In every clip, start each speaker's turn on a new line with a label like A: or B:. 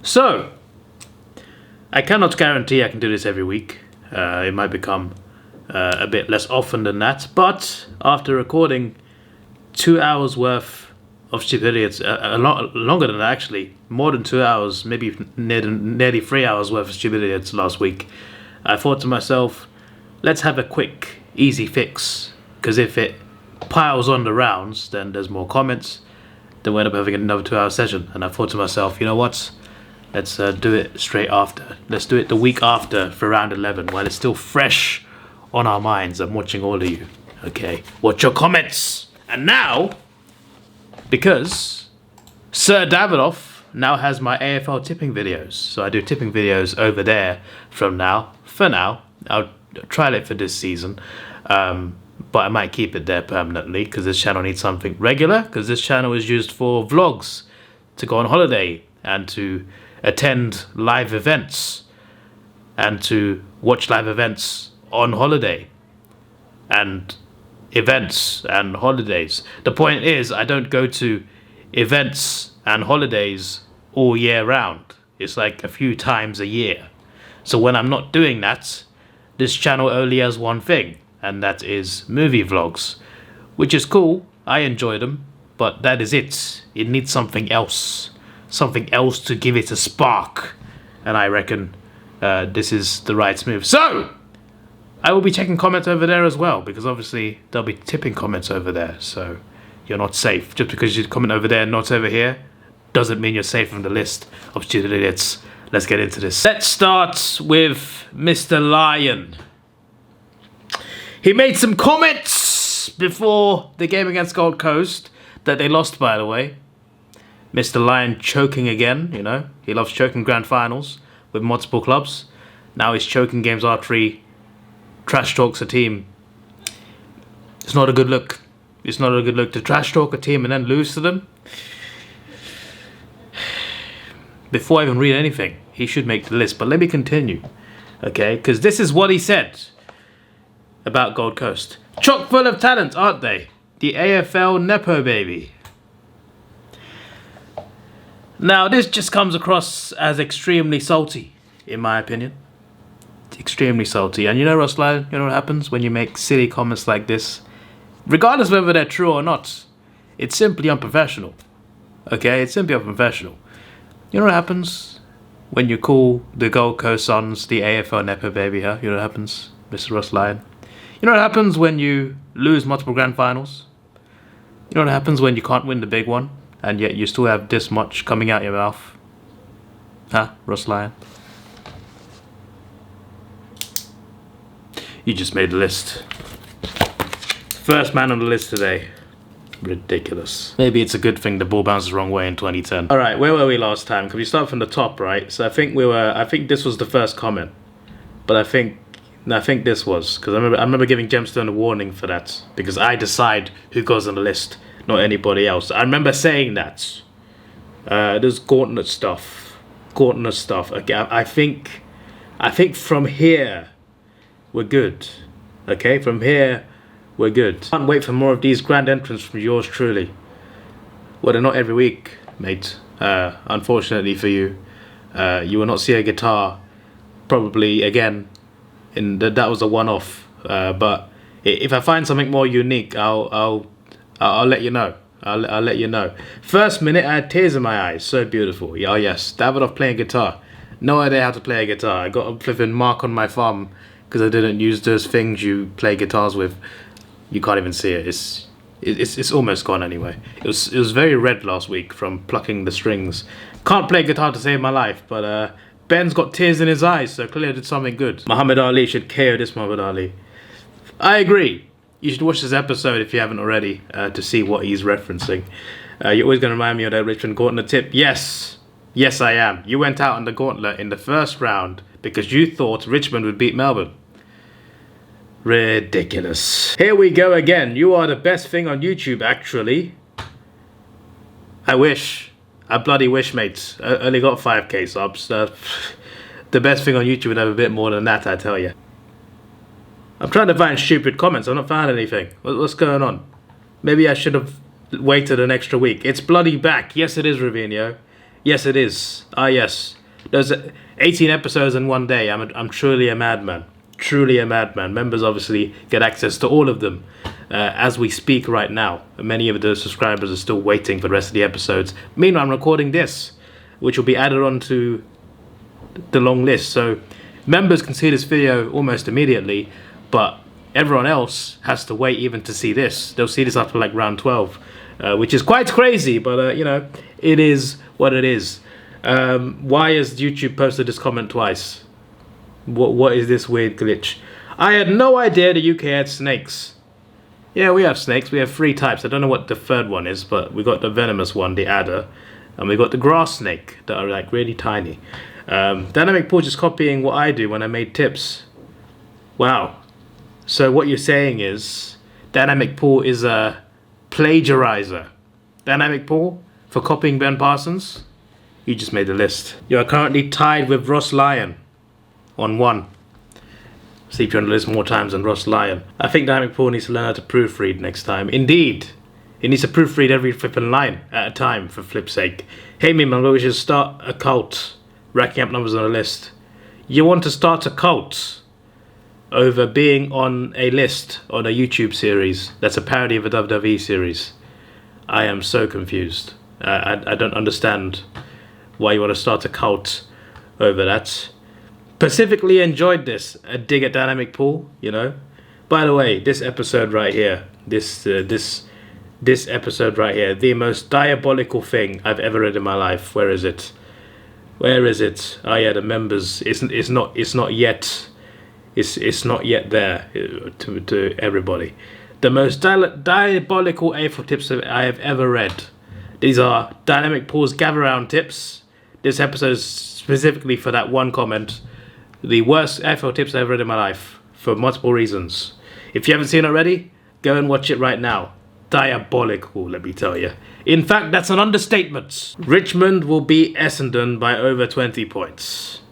A: So, I cannot guarantee I can do this every week. It might become a bit less often than that. But after recording 2 hours worth of stupidity, it's a lot longer than that actually. More than 2 hours, maybe nearly 3 hours worth of stupidity last week. I thought to myself, let's have a quick, easy fix. Because if it piles on the rounds, then there's more comments. Then we end up having another 2 hour session. And I thought to myself, you know what? Let's do it straight after. Let's do it the week after for round 11 while it's still fresh on our minds. I'm watching all of you. Okay, watch your comments. And now, because Sir Davidoff now has my AFL tipping videos. So I do tipping videos over there from now. For now, I'll trial it for this season. But I might keep it there permanently because this channel needs something regular. Because this channel is used for vlogs, to go on holiday and to attend live events and to watch live events on holiday and events and holidays. The point is, I don't go to events and holidays all year round. It's like a few times a year. So when I'm not doing that, this channel only has one thing, and that is movie vlogs, which is cool. I enjoy them, but that is it. It needs something else. Something else to give it a spark. And I reckon this is the right move. So, I will be checking comments over there as well, because obviously there'll be tipping comments over there. So, you're not safe. Just because you comment over there and not over here, doesn't mean you're safe from the list of stupid idiots. Let's get into this. Let's start with Mr. Lyon. He made some comments before the game against Gold Coast that they lost, by the way. Mr. Lyon choking again, you know. He loves choking grand finals with multiple clubs. Now he's choking games after he trash talks a team. It's not a good look. It's not a good look to trash talk a team and then lose to them. Before I even read anything, he should make the list. But let me continue, okay? Because this is what he said about Gold Coast. Chock full of talent, aren't they? The AFL Nepo baby. Now, this just comes across as extremely salty, in my opinion. Extremely salty. And you know, Ross Lyon, you know what happens when you make silly comments like this? Regardless of whether they're true or not, it's simply unprofessional. Okay, it's simply unprofessional. You know what happens when you call the Gold Coast Suns the AFL Nepo baby, huh? You know what happens, Mr. Ross Lyon? You know what happens when you lose multiple grand finals? You know what happens when you can't win the big one? And yet you still have this much coming out your mouth. Huh, Ross Lyon? You just made the list. First man on the list today. Ridiculous. Maybe it's a good thing the ball bounces the wrong way in 2010. Alright, where were we last time? Can we start from the top, right? So I think this was the first comment. But I think this was. Because I remember giving Gemstone a warning for that. Because I decide who goes on the list, not anybody else. I remember saying that. There's gauntlet stuff. Gauntlet stuff. Okay, I think from here we're good. Okay, from here we're good. Can't wait for more of these grand entrants from yours truly. Well, they're not every week, mate. Unfortunately for you, you will not see a guitar probably again. That was a one-off. But if I find something more unique, I'll let you know. I'll let you know. First minute, I had tears in my eyes. So beautiful. Oh yes, Davidoff playing guitar. No idea how to play a guitar. I got a flipping mark on my thumb because I didn't use those things you play guitars with. You can't even see it. It's almost gone anyway. It was very red last week from plucking the strings. Can't play guitar to save my life, but Ben's got tears in his eyes, so clearly I did something good. Muhammad Ali should KO this Muhammad Ali. I agree. You should watch this episode if you haven't already to see what he's referencing. You're always going to remind me of that Richmond Gauntlet tip. Yes, I am. You went out on the Gauntlet in the first round because you thought Richmond would beat Melbourne. Ridiculous. Here we go again. You are the best thing on YouTube, actually. I wish. I bloody wish, mates. I only got 5k subs. The best thing on YouTube would have a bit more than that, I tell you. I'm trying to find stupid comments. I've not found anything. What's going on? Maybe I should have waited an extra week. It's bloody back. Yes, it is, Ravinho. Yes, it is. Ah, yes. There's 18 episodes in one day. I'm truly a madman. Truly a madman. Members obviously get access to all of them as we speak right now. Many of the subscribers are still waiting for the rest of the episodes. Meanwhile, I'm recording this, which will be added onto the long list. So members can see this video almost immediately, but everyone else has to wait even to see this. They'll see this after like round 12, which is quite crazy, but you know, it is what it is. Why has YouTube posted this comment twice? What is this weird glitch? I had no idea the UK had snakes. Yeah, we have snakes. We have 3 types. I don't know what the third one is, but we got the venomous one, the adder, and we got the grass snake that are like really tiny. Dynamic Paul just copying what I do when I made tips. Wow. So what you're saying is Dynamic Paul is a plagiarizer. Dynamic Paul for copying Ben Parsons? You just made the list. You are currently tied with Ross Lyon on 1. See if you're on the list more times than Ross Lyon. I think Dynamic Paul needs to learn how to proofread next time. Indeed. He needs to proofread every flipping line at a time, for flip's sake. Hey me man, we should start a cult. Racking up numbers on a list. You want to start a cult over being on a list on a YouTube series that's a parody of a WWE series. I am so confused. I don't understand why you want to start a cult over that. Specifically enjoyed this, a dig at Dynamic Paul, you know. By the way, this episode right here, this episode right here, the most diabolical thing I've ever read in my life. Where is it? Where is it? Oh yeah, the members. It's not yet there to everybody. The most diabolical A4 tips that I have ever read. These are Dynamic Paul's gather round tips. This episode is specifically for that one comment. The worst A4 tips I've read in my life for multiple reasons. If you haven't seen it already, go and watch it right now. Diabolical, let me tell you. In fact, that's an understatement. Richmond will beat Essendon by over 20 points.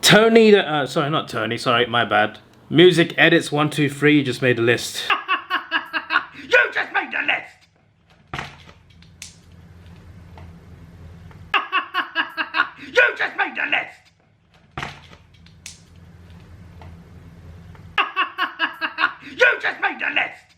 A: Tony, sorry, not Tony, sorry, my bad. Music edits 1, 2, 3, you just made a list.
B: You just made the list! You just made the list! You just made the list!